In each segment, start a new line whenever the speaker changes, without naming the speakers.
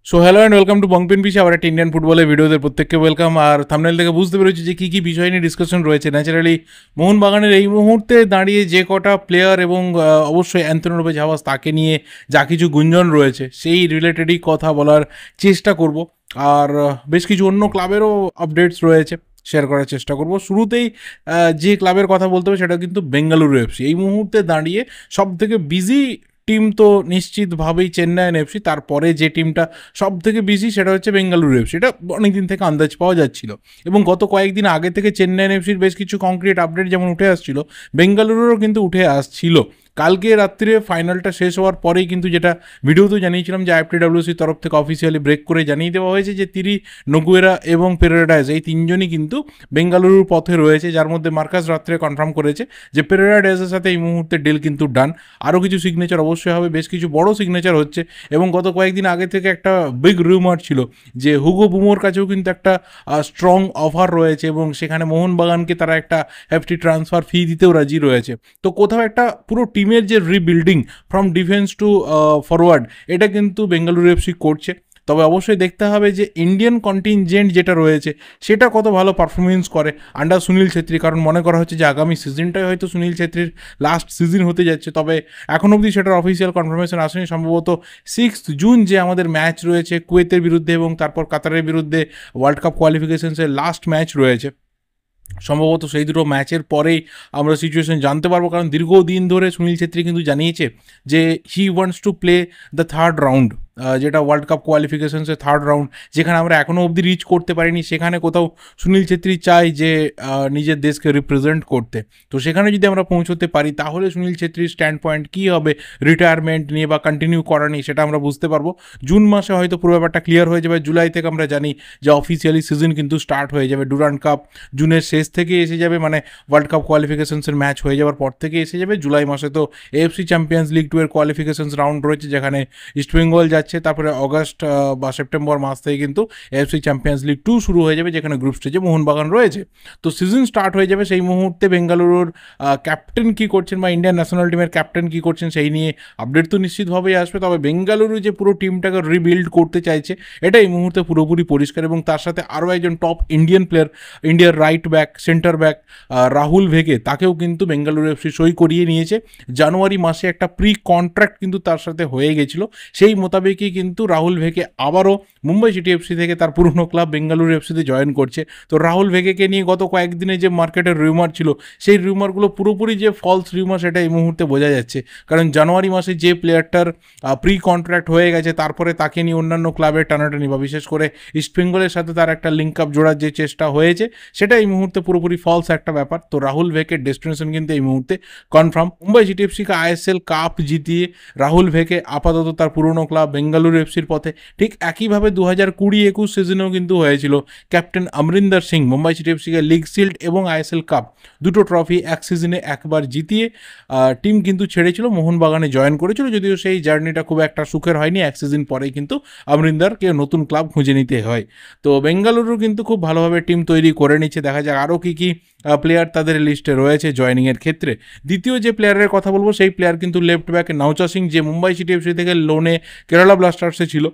So hello and welcome to বংপিন পিসি, আবার একটা ইন্ডিয়ান ফুটবলের ভিডিওতে প্রত্যেককে ওয়েলকাম। আর থাম্বনেল থেকে বুঝতে পেরেছি যে কী কী বিষয় নিয়ে ডিসকাশন রয়েছে। ন্যাচারালি মোহনবাগানের এই মুহূর্তে দাঁড়িয়ে যে কটা প্লেয়ার এবং অবশ্যই অ্যান্থনি লোপেজ হাভাস তাকে নিয়ে যা কিছু গুঞ্জন রয়েছে সেই রিলেটেডই কথা বলার চেষ্টা করব। আর বেশ কিছু অন্য ক্লাবেরও আপডেটস রয়েছে, শেয়ার করার চেষ্টা করব। শুরুতেই যে ক্লাবের কথা বলতে হবে সেটা কিন্তু বেঙ্গালুরু এফসি। এই মুহূর্তে দাঁড়িয়ে সব থেকে বিজি টিম তো নিশ্চিতভাবেই চেন্নাইন এফসি, তারপরে যে টিমটা সব থেকে বেশি সেটা হচ্ছে বেঙ্গালুরু এফসি। এটা অনেকদিন থেকে আন্দাজ পাওয়া যাচ্ছিল এবং গত কয়েকদিন আগে থেকে চেন্নাইন এফসির বেশ কিছু কংক্রিট আপডেট যেমন উঠে আসছিল, বেঙ্গালুরুরও কিন্তু উঠে আসছিল। কালকে রাত্রে ফাইনালটা শেষ হওয়ার পরেই কিন্তু যেটা ভিডিওতেও জানিয়েছিলাম যে আইএফটিডব্লিউসির তরফ থেকে অফিসিয়ালি ব্রেক করে জানিয়ে দেওয়া হয়েছে যে নোগুয়েরা এবং পেরেরাডাইজ এই তিনজনই কিন্তু বেঙ্গালুরুর পথে রয়েছে, যার মধ্যে মার্কাস রাত্রে কনফার্ম করেছে যে পেরেরাডাইজের সাথে এই মুহূর্তে ডিল কিন্তু ডান। আরও কিছু সিগনেচার অবশ্যই হবে, বেশ কিছু বড় সিগনেচার হচ্ছে। এবং গত কয়েকদিন আগে থেকে একটা বিগ রুমার ছিল যে হুগো বুমোর কাছেও কিন্তু একটা স্ট্রং অফার রয়েছে এবং সেখানে মোহনবাগানকে তারা একটা হেফটি ট্রান্সফার ফি দিতেও রাজি রয়েছে। তো কোথাও একটা পুরো টিমের যে rebuilding from defence to forward, এটা কিন্তু বেঙ্গালুরু এফসি করছে। তবে অবশ্যই দেখতে হবে যে ইন্ডিয়ান কন্টিনজেন্ট যেটা রয়েছে সেটা কত ভালো পারফরমেন্স করে আন্ডার সুনীল ছেত্রী, কারণ মনে করা হচ্ছে যে আগামী সিজনটাই হয়তো সুনীল ছেত্রীর লাস্ট সিজন হতে যাচ্ছে। তবে এখন অবধি সেটার অফিসিয়াল কনফার্মেশন আসেনি। সম্ভবত 6 জুন যে আমাদের ম্যাচ রয়েছে কুয়েতের বিরুদ্ধে এবং তারপর কাতারের বিরুদ্ধে ওয়ার্ল্ড কাপ কোয়ালিফিকেশনসের লাস্ট ম্যাচ রয়েছে, সম্ভবত সেই দুটো ম্যাচের পরেই আমরা সিচুয়েশন জানতে পারবো। কারণ দীর্ঘদিন ধরে সুনীল ছেত্রী কিন্তু জানিয়েছে যে he wants to play the third round, যেটা ওয়ার্ল্ড কাপ কোয়ালিফিকেশনসের থার্ড রাউন্ড, যেখানে আমরা এখনও অবধি রিচ করতে পারিনি। সেখানে কোথাও সুনীল ছেত্রী চায় যে নিজের দেশকে রিপ্রেজেন্ট করতে। তো সেখানে যদি আমরা পৌঁছতে পারি তাহলে সুনীল ছেত্রীর স্ট্যান্ড পয়েন্ট কী হবে রিটায়ারমেন্ট নিয়ে বা কন্টিনিউ করা নিয়ে, সেটা আমরা বুঝতে পারবো। জুন মাসে হয়তো পুরো ব্যাপারটা ক্লিয়ার হয়ে যাবে। জুলাই থেকে আমরা জানি যে অফিসিয়ালি সিজন কিন্তু স্টার্ট হয়ে যাবে। ডুরান্ড কাপ জুনের শেষ থেকে এসে যাবে, মানে ওয়ার্ল্ড কাপ কোয়ালিফিকেশনসের ম্যাচ হয়ে যাওয়ার পর থেকে এসে যাবে। জুলাই মাসে তো এএফসি চ্যাম্পিয়ন্স লিগ 2 এর কোয়ালিফিকেশনস রাউন্ড রয়েছে, যেখানে ইস্টবেঙ্গল যাচ্ছে। তারপরে অগস্ট বা সেপ্টেম্বর মাস থেকে কিন্তু এএফসি চ্যাম্পিয়ন্স লিগ 2 শুরু হয়ে যাবে, যেখানে গ্রুপ স্টেজে মোহনবাগান রয়েছে। তো সিজন স্টার্ট হয়ে যাবে। সেই মুহূর্তে বেঙ্গালুরুর ক্যাপ্টেন কী করছেন বা ইন্ডিয়ান ন্যাশনাল টিমের ক্যাপ্টেন কী করছেন সেই নিয়ে আপডেট তো নিশ্চিতভাবেই আসবে। তবে বেঙ্গালুরু যে পুরো টিমটাকে রিবিল্ড করতে চাইছে এটা এই মুহূর্তে পুরোপুরি পরিষ্কার। এবং তার সাথে আরও একজন টপ ইন্ডিয়ান প্লেয়ার, ইন্ডিয়ার right back centre back Rahul Bheke, তাকেও কিন্তু বেঙ্গালুরু এফসি সই করিয়ে নিয়েছে। জানুয়ারি মাসে একটা প্রি কন্ট্রাক্ট কিন্তু তার সাথে হয়ে গেছিল, সেই মোতাবেকই কিন্তু রাহুল ভেগে আবারও মুম্বাই সিটি এফসি থেকে তার পুরনো ক্লাব বেঙ্গালুরু এফসিতে জয়েন করছে। তো রাহুল ভেগেকে নিয়ে গত কয়েকদিনে যে মার্কেটের রিউমার ছিল সেই রিউমারগুলো পুরোপুরি যে ফলস রিউমার সেটা এই মুহূর্তে বোঝা যাচ্ছে। কারণ জানুয়ারি মাসে যে প্লেয়ারটার প্রি কন্ট্রাক্ট হয়ে গেছে তারপরে তাকে নিয়ে অন্যান্য ক্লাবের টানাটানি বা বিশেষ করে ইস্টবেঙ্গলের সাথে তার একটা লিঙ্ক আপ জোড়ার যে চেষ্টা হয়েছে সেটা এই মুহূর্তে পুরোপুরি ফলস একটা ব্যাপার। তো রাহুল ভেকের ডেস্টিনেশন কিন্তু এই মুহূর্তে কনফার্ম। মুম্বাই সিটি এফসিকে আইএসএল কাপ জিতিয়ে রাহুল ভেকে আপাতত তার পুরনো ক্লাব বেঙ্গালুরু এফসির পথে। ঠিক একইভাবে 2020-21 সিজনেও কিন্তু হয়েছিল ক্যাপ্টেন অমরিন্দর সিং মুম্বাই সিটি এফসিকে লিগ শিল্ড এবং আইএসএল কাপ দুটো ট্রফি এক সিজনে একবার জিতিয়ে টিম কিন্তু ছেড়েছিল, মোহনবাগানে জয়েন করেছিল। যদিও সেই জার্নিটা খুব একটা সুখের হয়নি, এক সিজন পরেই কিন্তু অমরিন্দরকে নতুন ক্লাব খুঁজে নিতে হয়। তো বেঙ্গালুরু কিন্তু খুব ভালোভাবে টিম তৈরি করে নিচ্ছে। দেখা যাক আরও কী কী প্লেয়ার তাদের লিস্টে রয়েছে জয়েনিংয়ের ক্ষেত্রে। দ্বিতীয় যে প্লেয়ারের কথা বলবো সেই প্লেয়ার কিন্তু লেফট ব্যাক নওচা সিং, যে মুম্বাই সিটি এফসি থেকে লোনে কেরালা ব্লাস্টার্সে ছিল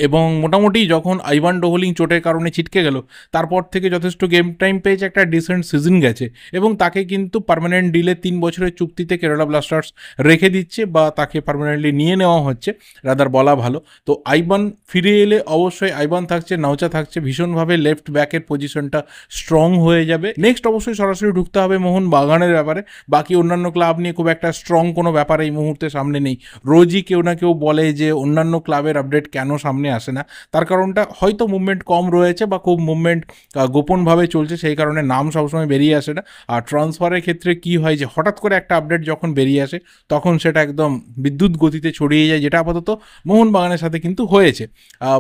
এবং মোটামুটি যখন আইভান ডোহলিং চোটের কারণে ছিটকে গেল তারপর থেকে যথেষ্ট গেম টাইম পেয়েছে, একটা ডিসেন্ট সিজন গেছে এবং তাকে কিন্তু পার্মানেন্ট ডিলে 3 বছরের চুক্তিতে কেরালা ব্লাস্টার্স রেখে দিচ্ছে বা তাকে পার্মানেন্টলি নিয়ে নেওয়া হচ্ছে, রাদার বলা ভালো। তো আইভান ফিরে এলে অবশ্যই আইভান থাকছে, নওচা থাকছে, ভীষণভাবে লেফট ব্যাকের পজিশনটা স্ট্রং হয়ে যাবে। নেক্সট অবশ্যই সরাসরি ঢুকতে হবে মোহনবাগানের ব্যাপারে। বাকি অন্যান্য ক্লাব নিয়ে খুব একটা স্ট্রং কোনো ব্যাপার এই মুহূর্তে সামনে নেই। রোজই কেউ না কেউ বলে যে অন্যান্য ক্লাবের আপডেট কেন সামনে আসে না, তার কারণটা হয়তো মুভমেন্ট কম রয়েছে বা খুব মুভমেন্ট গোপনভাবে চলছে, সেই কারণে নাম সবসময় বেরিয়ে আসে না। আর ট্রান্সফারের ক্ষেত্রে কি হয় যে হঠাৎ করে একটা আপডেট যখন বেরিয়ে আসে তখন সেটা একদম বিদ্যুৎ গতিতে ছড়িয়ে যায়, যেটা আপাতত মোহনবাগানের সাথে কিন্তু হয়েছে।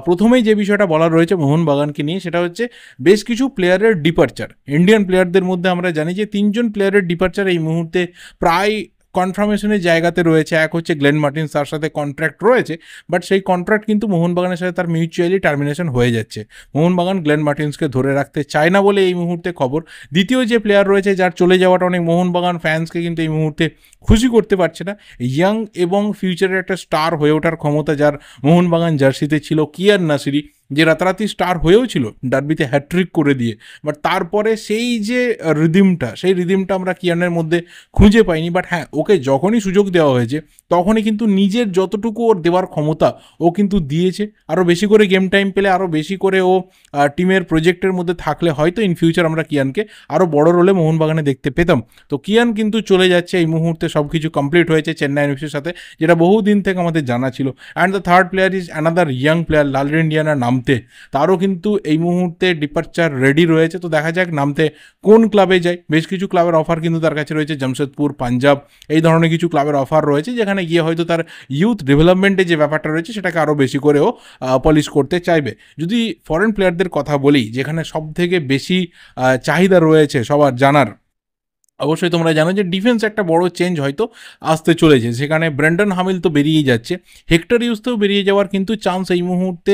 প্রথমেই যে বিষয়টা বলার রয়েছে মোহনবাগানকে নিয়ে সেটা হচ্ছে বেশ কিছু প্লেয়ারের ডিপারচার। ইন্ডিয়ান প্লেয়ারদের মধ্যে আমরা জানি যে 3 জন প্লেয়ারের ডিপারচার এই মুহূর্তে প্রায় কনফার্মেশনের জায়গাতে রয়েছে। এক হচ্ছে গ্লেন মার্টিন্স, তার সাথে কন্ট্রাক্ট রয়েছে, বাট সেই কন্ট্রাক্ট কিন্তু মোহনবাগানের সাথে তার মিউচুয়ালি টার্মিনেশন হয়ে যাচ্ছে। মোহনবাগান গ্লেন মার্টিন্সকে ধরে রাখতে চায় না বলে এই মুহূর্তে খবর। দ্বিতীয় যে প্লেয়ার রয়েছে যার চলে যাওয়াটা অনেক মোহনবাগান ফ্যান্সকে কিন্তু এই মুহূর্তে খুশি করতে পারছে না, ইয়াং এবং ফিউচারের একটা স্টার হয়ে ওঠার ক্ষমতা যার মোহনবাগান জার্সিতে ছিল, কিয়ান নাসিরি, যে রাতারাতি স্টার হয়েও ছিল ডার্বিতে হ্যাট্রিক করে দিয়ে, বাট তারপরে সেই যে রিদিমটা আমরা কিয়ানের মধ্যে খুঁজে পাইনি। বাট হ্যাঁ, ওকে যখনই সুযোগ দেওয়া হয়েছে তখনই কিন্তু নিজের যতটুকু ওর দেওয়ার ক্ষমতা ও কিন্তু দিয়েছে। আরও বেশি করে গেম টাইম পেলে, আরও বেশি করে ও টিমের প্রজেক্টের মধ্যে থাকলে হয়তো ইন ফিউচার আমরা কিয়ানকে আরও বড় রোলে মোহনবাগানে দেখতে পেতাম। তো কিয়ান কিন্তু চলে যাচ্ছে, এই মুহূর্তে সব কিছু কমপ্লিট হয়েছে চেন্নাই এফসির সাথে, যেটা বহুদিন থেকে আমাদের জানা ছিল। And the third player is another young player, Lalrindiana Hnamte, তারও কিন্তু এই মুহূর্তে ডিপার্চার রেডি রয়েছে। তো দেখা যাক নামতে কোন ক্লাবে যায়। বেশ কিছু ক্লাবের অফার কিন্তু তার কাছে রয়েছে, জামশেদপুর, পাঞ্জাব, এই ধরনের কিছু ক্লাবের অফার রয়েছে, যেখানে গিয়ে হয়তো তার ইউথ ডেভেলপমেন্টে যে ব্যাপারটা রয়েছে সেটাকে আরও বেশি করেও পলিশ করতে চাইবে। যদি ফরেন প্লেয়ারদের কথা বলি, যেখানে সব থেকে বেশি চাহিদা রয়েছে সবার জানার, অবশ্যই তোমরা জানো যে ডিফেন্স একটা বড় চেঞ্জ হয়তো আসতে চলেছে। সেখানে ব্রেন্ডন হামিল তো বেরিয়েই যাচ্ছে, হেক্টর ইউজতেও বেরিয়ে যাওয়ার কিন্তু চান্স এই মুহূর্তে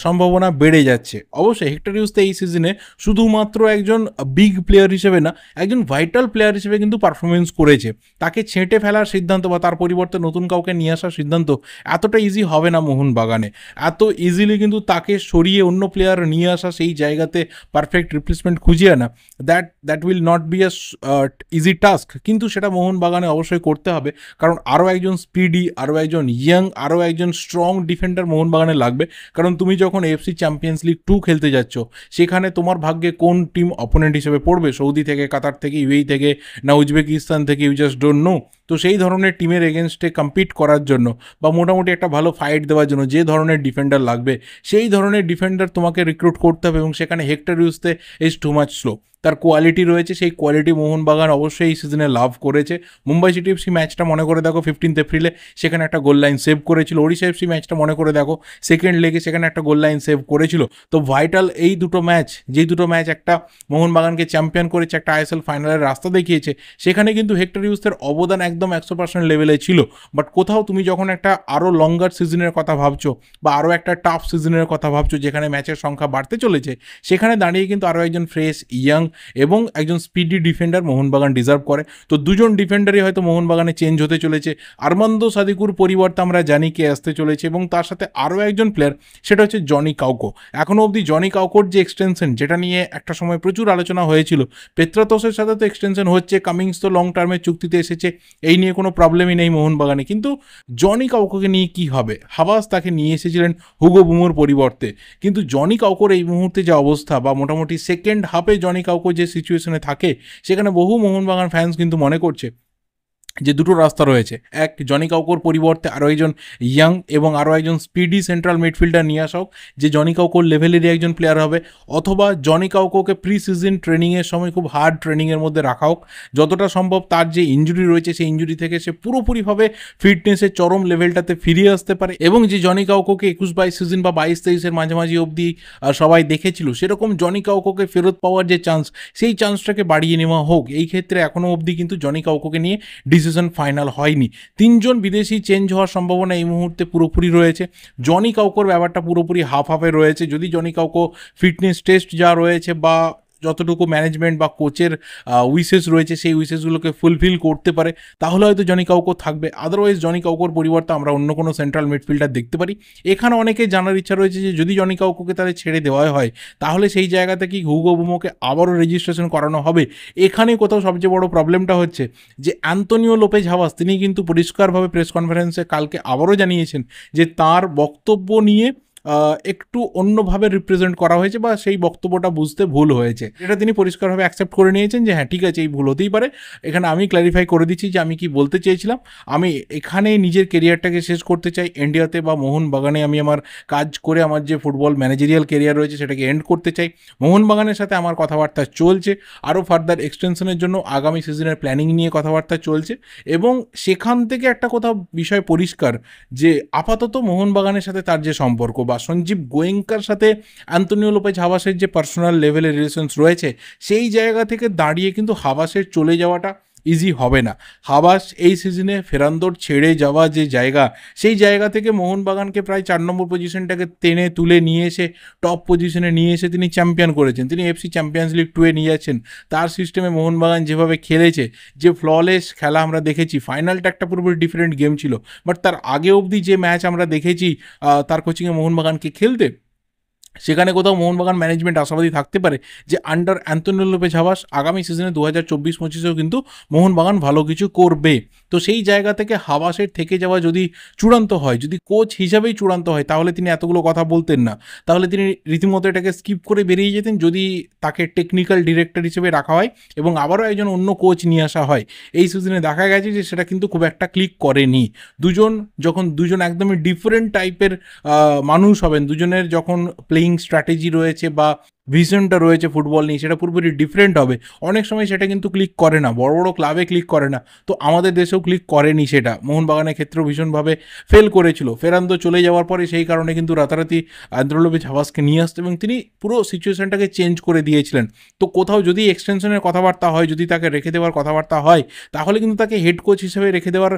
সম্ভাবনা বেড়ে যাচ্ছে। অবশ্যই হেক্টর ইউজতে এই সিজনে শুধুমাত্র একজন বিগ প্লেয়ার হিসেবে না, একজন ভাইটাল প্লেয়ার হিসেবে কিন্তু পারফরমেন্স করেছে। তাকে ছেঁটে ফেলার সিদ্ধান্ত বা তার পরিবর্তে নতুন কাউকে নিয়ে আসার সিদ্ধান্ত এতটা ইজি হবে না মোহনবাগানে। এত ইজিলি কিন্তু তাকে সরিয়ে অন্য প্লেয়ার নিয়ে আসা, সেই জায়গাতে পারফেক্ট রিপ্লেসমেন্ট খুঁজে আনা, that will not be a easy task. কিন্তু সেটা মোহনবাগানে অবশ্যই করতে হবে, কারণ আরও একজন স্পিডি, আরও একজন ইয়াং, আরও একজন স্ট্রং ডিফেন্ডার মোহনবাগানে লাগবে। কারণ তুমি যখন এফসি চ্যাম্পিয়ন্স লিগ 2 খেলতে যাচ্ছ, সেখানে তোমার ভাগ্যে কোন টিম অপোনেন্ট হিসেবে পড়বে, সৌদি থেকে, কাতার থেকে, ইউএই থেকে, না উজবেকিস্তান থেকে, ইউ জাস্ট ডোন্ট নো। তো সেই ধরনের টিমের এগেনস্টে কম্পিট করার জন্য বা মোটামুটি একটা ভালো ফাইট দেওয়ার জন্য যে ধরনের ডিফেন্ডার লাগবে, সেই ধরনের ডিফেন্ডার তোমাকে রিক্রুট করতে হবে। এবং সেখানে hectare ইউজতে is too much slow. তার কোয়ালিটি রয়েছে, সেই কোয়ালিটি মোহনবাগান অবশ্যই এই সিজনে লাভ করেছে। মুম্বাই সিটি এফসি ম্যাচটা মনে করে দেখো 15 এপ্রিলে, সেখানে একটা গোল লাইন সেভ করেছিল। ওড়িশা এফসি ম্যাচটা মনে করে দেখো সেকেন্ড লেগে, সেখানে একটা গোল লাইন সেভ করেছিল। তো ভাইটাল এই দুটো ম্যাচ, যেই দুটো ম্যাচ একটা মোহনবাগানকে চ্যাম্পিয়ন করেছে, একটা আইএসএল ফাইনালের রাস্তা দেখিয়েছে, সেখানে কিন্তু হেক্টর ইউজের অবদান একদম 100% লেভেলে ছিল। বাট কোথাও তুমি যখন একটা আরও লঙ্গার সিজনের কথা ভাবছো বা আরও একটা টাফ সিজনের কথা ভাবছো, যেখানে ম্যাচের সংখ্যা বাড়তে চলেছে, সেখানে দাঁড়িয়ে কিন্তু আরও একজন ফ্রেশ, ইয়াং এবং একজন স্পিডি ডিফেন্ডার মোহনবাগান ডিজার্ভ করে। তো দুজন ডিফেন্ডারই হয়তো মোহনবাগানে চেঞ্জ হতে চলেছে। আরমান্দো সাদিকুর পরিবর্তে আমরা জানি কে আসতে চলেছে, এবং তার সাথে আরও একজন প্লেয়ার, সেটা হচ্ছে জনি কাউকো। এখনও অবধি জনি কাউকোর যে এক্সটেনশন, যেটা নিয়ে একটা সময় প্রচুর আলোচনা হয়েছিল, পেত্রাতোসের সাথে তো এক্সটেনশন হচ্ছে, কামিংস তো লং টার্মের চুক্তিতে এসেছে, এই নিয়ে কোনো প্রবলেমই নেই মোহনবাগানে। কিন্তু জনি কাউকোকে নিয়ে কি হবে? হাবাস তাকে নিয়ে এসেছিলেন হুগো বুমোর পরিবর্তে, কিন্তু জনি কাউকোর এই মুহূর্তে যে অবস্থা, বা মোটামুটি সেকেন্ড হাফে জনি কাউকো যে সিচুয়েশনে থাকে, সেখানে বহু মোহনবাগান ফ্যান্স কিন্তু মনে করছে যে দুটো রাস্তা রয়েছে। এক, জনি কাউকোর পরিবর্তে আরও একজন ইয়াং এবং আরও একজন স্পিডি সেন্ট্রাল মিডফিল্ডার নিয়ে আসা হোক, যে জনি কাউকোর লেভেলেরই একজন প্লেয়ার হবে। অথবা জনি কাউকোকে প্রি সিজন ট্রেনিংয়ের সময় খুব হার্ড ট্রেনিংয়ের মধ্যে রাখা হোক, যতটা সম্ভব তার যে ইঞ্জুরি রয়েছে, সেই ইঞ্জুরি থেকে সে পুরোপুরিভাবে ফিটনেসের চরম লেভেলটাতে ফিরিয়ে আসতে পারে। এবং যে জনি কাউকোকে 21-22 সিজন বা 22-23-এর মাঝামাঝি অবধি সবাই দেখেছিল, সেরকম জনি কাউকোকে ফেরত পাওয়ার যে চান্স, সেই চান্সটাকে বাড়িয়ে নেওয়া হোক। এই ক্ষেত্রে এখনও অবধি কিন্তু জনি কাউকোকে নিয়ে ডিসিশন ফাইনাল হয়নি। 3জন বিদেশি চেঞ্জ হওয়ার সম্ভাবনা এই মুহূর্তে পুরোপুরি রয়েছে। জনি কাউকোর ব্যাপারটা পুরোপুরি হাফ হাফে রয়েছে। যদি জনি কাউকো ফিটনেস টেস্ট যা রয়েছে বা যতটুকু ম্যানেজমেন্ট বা কোচের উইসেস রয়েছে, সেই উইসেসগুলোকে ফুলফিল করতে পারে, তাহলে হয়তো জনি কাউকো থাকবে। আদারওয়াইজ জনি কাউকোর পরিবর্তে আমরা অন্য কোনো সেন্ট্রাল মিডফিল্ডার দেখতে পারি। এখানে অনেকে জানার ইচ্ছা রয়েছে যে যদি জনি কাউকোকে তাহলে ছেড়ে দেওয়া হয়, তাহলে সেই জায়গাতে কি হুগো বুমোকে আবারও রেজিস্ট্রেশন করানো হবে? এখানে কোথাও সবচেয়ে বড় প্রবলেমটা হচ্ছে যে অ্যান্তোনিও লোপেজ হাবাস, তিনি কিন্তু পরিষ্কারভাবে প্রেস কনফারেন্সে কালকে আবারও জানিয়েছেন যে তার বক্তব্য নিয়ে একটু অন্যভাবে রিপ্রেজেন্ট করা হয়েছে, বা সেই বক্তব্যটা বুঝতে ভুল হয়েছে। এটা তিনি পরিষ্কারভাবে অ্যাকসেপ্ট করে নিয়েছেন যে হ্যাঁ ঠিক আছে, এই ভুল হতেই পারে। এখানে আমি ক্ল্যারিফাই করে দিচ্ছি যে আমি কি বলতে চেয়েছিলাম। আমি এখানে নিজের কেরিয়ারটাকে শেষ করতে চাই ইন্ডিয়াতে বা মোহনবাগানে। আমি আমার কাজ করে আমার যে ফুটবল ম্যানেজারিয়াল কেরিয়ার রয়েছে সেটাকে এন্ড করতে চাই। মোহনবাগানের সাথে আমার কথাবার্তা চলছে, আরও ফার্দার এক্সটেনশনের জন্য আগামী সিজনের প্ল্যানিং নিয়ে কথাবার্তা চলছে। এবং সেখান থেকে একটা কথা বিষয় পরিষ্কার যে আপাতত মোহনবাগানের সাথে তার যে সম্পর্ক, বা সঞ্জীব গোয়েঙ্কার সাথে অ্যান্তোনিও লোপেজ হাবাসের যে পার্সোনাল লেভেলের রিলেশনস রয়েছে, সেই জায়গা থেকে দাঁড়িয়ে কিন্তু হাবাসের চলে যাওয়াটা ইজি হবে না। হাবাস এই সিজনে ফেরান্দোর ছেড়ে যাওয়া যে জায়গা, সেই জায়গা থেকে মোহনবাগানকে প্রায় 4 নম্বর পজিশনটাকে টেনে তুলে নিয়ে এসে টপ পজিশনে নিয়ে এসে তিনি চ্যাম্পিয়ন করেছেন। তিনি এফসি চ্যাম্পিয়ন্স লিগ 2-এ নিয়ে যাচ্ছেন। তার সিস্টেমে মোহনবাগান যেভাবে খেলেছে, যে ফ্ললেস খেলা আমরা দেখেছি, ফাইনালটা একটা পুরোপুরি ডিফারেন্ট গেম ছিল, বাট তার আগে অবধি যে ম্যাচ আমরা দেখেছি তার কোচিংয়ে মোহনবাগানকে খেলতে, সেখানে কোথাও মোহনবাগান ম্যানেজমেন্ট আশাবাদী থাকতে পারে যে আন্ডার অ্যান্তোনিও লোপেজ হাবাস আগামী সিজনে 2024-25-এও কিন্তু মোহনবাগান ভালো কিছু করবে। তো সেই জায়গা থেকে হাবাসের থেকে যাওয়া যদি চূড়ান্ত হয়, যদি কোচ হিসাবেই চূড়ান্ত হয়, তাহলে তিনি এতগুলো কথা বলতেন না। তাহলে তিনি রীতিমতো এটাকে স্কিপ করে বেরিয়ে যেতেন যদি তাকে টেকনিক্যাল ডিরেক্টর হিসেবে রাখা হয় এবং আবারও একজন অন্য কোচ নিয়ে আসা হয়। এই সিজনে দেখা গেছে যে সেটা কিন্তু খুব একটা ক্লিক করেনি। যখন দুজন একদমই ডিফারেন্ট টাইপের মানুষ হবেন, দুজনের যখন প্লেইং স্ট্র্যাটেজি রয়েছে বা ভিশনটা রয়েছে ফুটবল নিয়ে, সেটা পুরোপুরি ডিফারেন্ট হবে। অনেক সময় সেটা কিন্তু ক্লিক করে না, বড় বড় ক্লাবে ক্লিক করে না, তো আমাদের দেশেও ক্লিক করেনি সেটা। মোহনবাগানের ক্ষেত্রেও ভীষণভাবে ফেল করেছিল। ফেরান্দো চলে যাওয়ার পরে সেই কারণে কিন্তু রাতারাতি আন্দ্রে লোপেজ হাবাসকে নিয়ে আসতে এবং তিনি পুরো সিচুয়েশনটাকে চেঞ্জ করে দিয়েছিলেন। তো কোথাও যদি এক্সটেনশনের কথাবার্তা হয়, যদি তাকে রেখে দেওয়ার কথাবার্তা হয়, তাহলে কিন্তু তাকে হেড কোচ হিসেবে রেখে দেওয়ার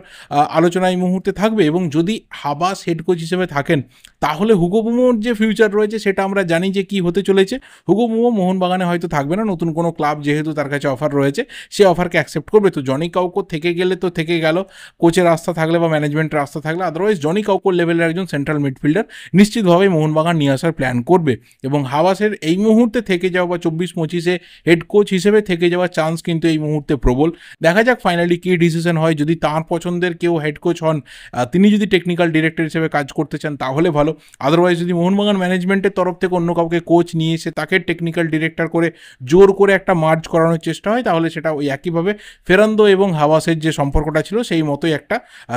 আলোচনা এই মুহূর্তে থাকবে। এবং যদি হাবাস হেড কোচ হিসেবে থাকেন, তাহলে হুগো বুমোর যে ফিউচার রয়েছে সেটা আমরা জানি যে কি হতে চলেছে। হুগো বুমো মোহনবাগানে হয়তো থাকবে না, নতুন কোনো ক্লাব যেহেতু তার কাছে অফার রয়েছে, সে অফারকে অ্যাকসেপ্ট করবে। তো জনি কাউকো থেকে গেলে তো থেকে গেল, কোচের রাস্তা থাকলে বা ম্যানেজমেন্টের রাস্তা থাকলে, আদারওয়াইজ জনি কাউকোর লেভেলের একজন সেন্ট্রাল মিডফিল্ডার নিশ্চিতভাবেই মোহনবাগান নিয়ে আসার প্ল্যান করবে। এবং হাবাসের এই মুহূর্তে থেকে যাওয়া বা 24-25-এ হেড কোচ হিসেবে থেকে যাওয়ার চান্স কিন্তু এই মুহূর্তে প্রবল। দেখা যাক ফাইনালি কী ডিসিশন হয়। যদি তাঁর পছন্দের কেউ হেড কোচ হন, তিনি যদি টেকনিক্যাল ডিরেক্টর হিসেবে কাজ করতে চান, তাহলে ভালো। আদারওয়াইজ যদি মোহনবাগান ম্যানেজমেন্টের তরফ থেকে অন্য কাউকে কোচ নিয়ে এসে তাকে টেকনিক্যাল ডিরেক্টর করে জোর করে একটা মার্জ করানোর চেষ্টা হয়, তাহলে সেটা ওই একইভাবে ফেরান্দো এবং হাবাসের যে সম্পর্কটা ছিল সেই মতোই একটা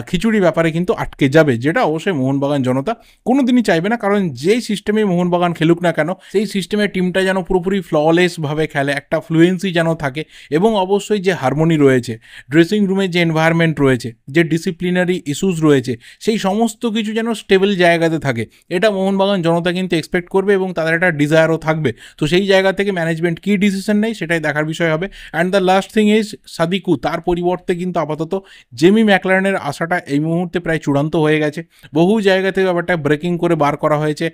খিচুড়ি ব্যাপারে কিন্তু আটকে যাবে, যেটা অবশ্যই মোহনবাগান জনতা কোনোদিনই চাইবে না। কারণ যেই সিস্টেমে মোহনবাগান খেলুক না কেন, সেই সিস্টেমে টিমটা যেন পুরোপুরি ফ্ললেসভাবে খেলে, একটা ফ্লুয়েন্সি যেন থাকে, এবং অবশ্যই যে হারমোনি রয়েছে, ড্রেসিং রুমে যে এনভায়রনমেন্ট রয়েছে, যে ডিসিপ্লিনারি ইস্যুস রয়েছে, সেই সমস্ত কিছু যেন স্টেবল জায়গাতে থাকে, এটা মোহনবাগান জনতা কিন্তু এক্সপেক্ট করবে এবং তাদের একটা ডিজায়ারও থাকবে। তো সেই জায়গা থেকে ম্যানেজমেন্ট কী ডিসিশন নেই সেটাই দেখার বিষয় হবে। And the last thing is Sadiku, তার পরিবর্তে কিন্তু আপাতত জেমি ম্যাকলারেনের আশাটা এই মুহূর্তে প্রায় চূড়ান্ত হয়ে গেছে। বহু জায়গা থেকে ব্যাপারটা ব্রেকিং করে বার করা হয়েছে।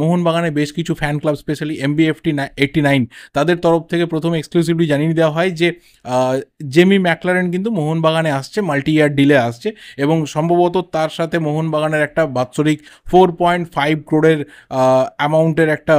মোহনবাগানে বেশ কিছু ফ্যান ক্লাব, স্পেশালি MBFT 89, তাদের তরফ থেকে প্রথমে এক্সক্লুসিভলি জানিয়ে দেওয়া হয় যে জেমি ম্যাকলারেন কিন্তু মোহনবাগানে আসছে, মাল্টি ইয়ার ডিলে আসছে, এবং সম্ভবত তার সাথে মোহনবাগানের একটা বাৎসরিক 4.5 crore অ্যামাউন্টের একটা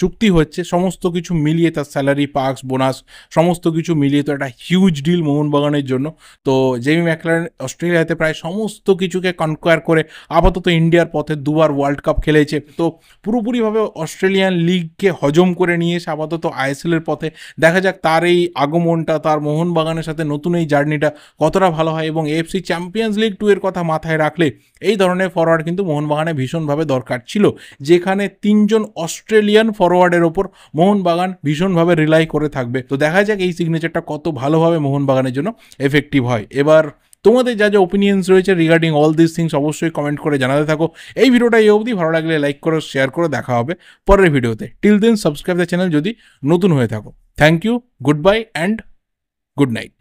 চুক্তি হচ্ছে। সমস্ত কিছু মিলিয়ে, তার স্যালারি, পার্কস, বোনাস সমস্ত কিছু মিলিয়ে তো একটা হিউজ ডিল মোহনবাগানের জন্য। তো জেমি ম্যাকলারেন অস্ট্রেলিয়াতে প্রায় সমস্ত কিছুকে কনকোয়ার করে আপাতত ইন্ডিয়ার পথে 2বার ওয়ার্ল্ড কাপ খেলেছে। তো পুরোপুরিভাবে অস্ট্রেলিয়ান লিগকে হজম করে নিয়ে এসে আপাতত ISL-এর পথে। দেখা যাক তার এই আগমনটা, তার মোহনবাগানের সাথে নতুন এই জার্নিটা কতটা ভালো হয়। এবং AFC চ্যাম্পিয়ন্স লিগ 2 এর কথা মাথায় রাখলে এই ধরনের ফরওয়ার্ড কিন্তু মোহনবাগানে ভীষণভাবে দরকার ছিল, যেখানে 3 জন অস্ট্রেলিয়ান ফরওয়ার্ডের ওপর মোহনবাগান ভীষণভাবে রিলাই করে থাকবে। তো দেখা যাক এই সিগনেচারটা কত ভালোভাবে মোহনবাগানের জন্য এফেক্টিভ হয়। এবার তোমাদের যা যা ওপিনিয়ন্স রয়েছে রিগার্ডিং অল দিস থিংস অবশ্যই কমেন্ট করে জানাতে থাকো। এই ভিডিওটা এই অবধি, ভালো লাগলে লাইক করো, শেয়ার করো। দেখা হবে পরের ভিডিওতে। Till then subscribe the channel যদি নতুন হয়ে থাকো। Thank you, good bye and good night.